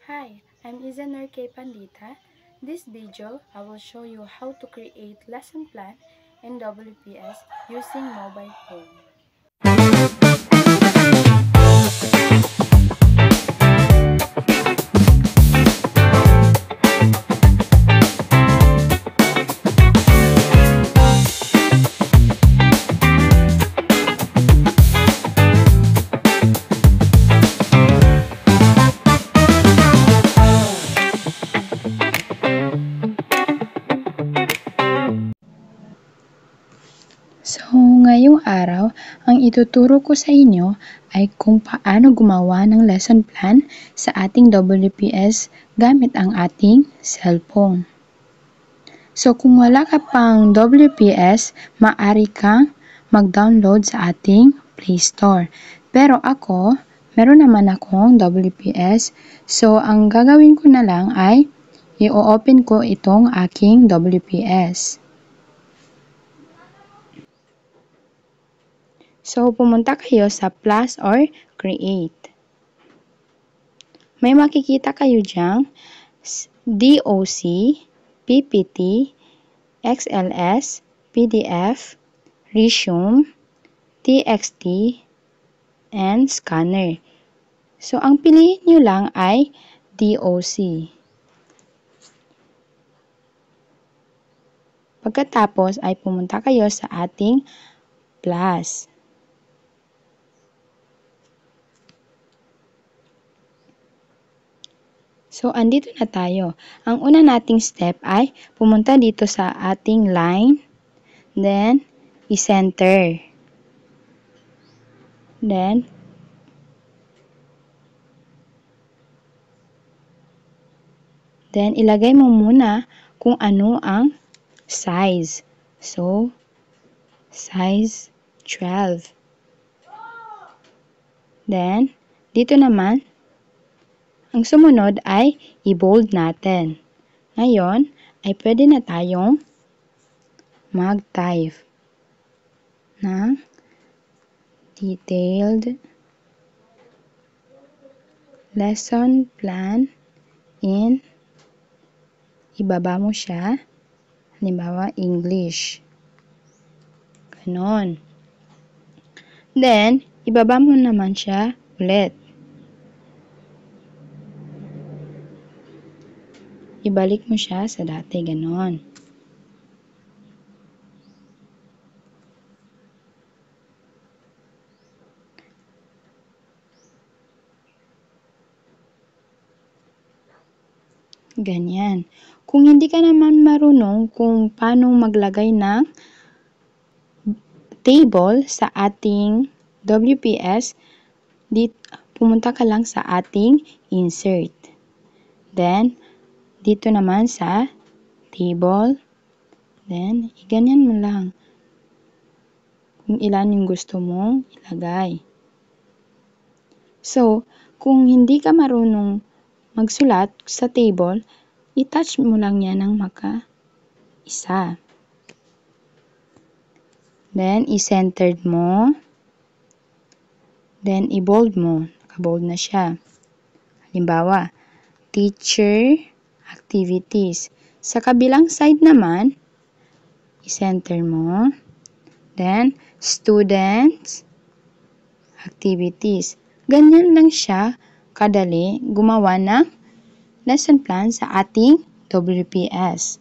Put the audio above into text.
Hi, I'm Izanur K. Pandita. This video, I will show you how to create lesson plan in WPS using mobile phone. So, ngayong araw, ang ituturo ko sa inyo ay kung paano gumawa ng lesson plan sa ating WPS gamit ang ating cellphone. So, kung wala ka pang WPS, maaari kang mag-download sa ating Play Store. Pero ako, meron naman akong WPS. So, ang gagawin ko na lang ay i-open ko itong aking WPS. So, pumunta kayo sa plus or create. May makikita kayo dyang DOC, PPT, XLS, PDF, Resume, TXT, and Scanner. So, ang piliin nyo lang ay DOC. Pagkatapos ay pumunta kayo sa ating plus. So, andito na tayo. Ang una nating step ay pumunta dito sa ating line, then, i-center. Then, ilagay mo muna kung ano ang size. So, size 12. Then, dito naman, ang sumunod ay i-bold natin. Ngayon, ay pwede na tayong mag-type ng detailed lesson plan in ibaba mo siya, halimbawa English. Ganon. Then, ibaba mo naman siya ulit. Ibalik mo siya sa dati, ganon. Ganyan. Kung hindi ka naman marunong kung paano maglagay ng table sa ating WPS, pumunta ka lang sa ating insert. Then, dito naman sa table, then, ganyan mo lang. Kung ilan yung gusto mong ilagay. So, kung hindi ka marunong magsulat sa table, i-touch mo lang yan ng isa. Then, i-centered mo. Then, i-bold mo. Naka-bold na siya. Halimbawa, teacher activities. Sa kabilang side naman, i-center mo. Then, students activities. Ganyan lang siya kadali gumawa ng lesson plan sa ating WPS.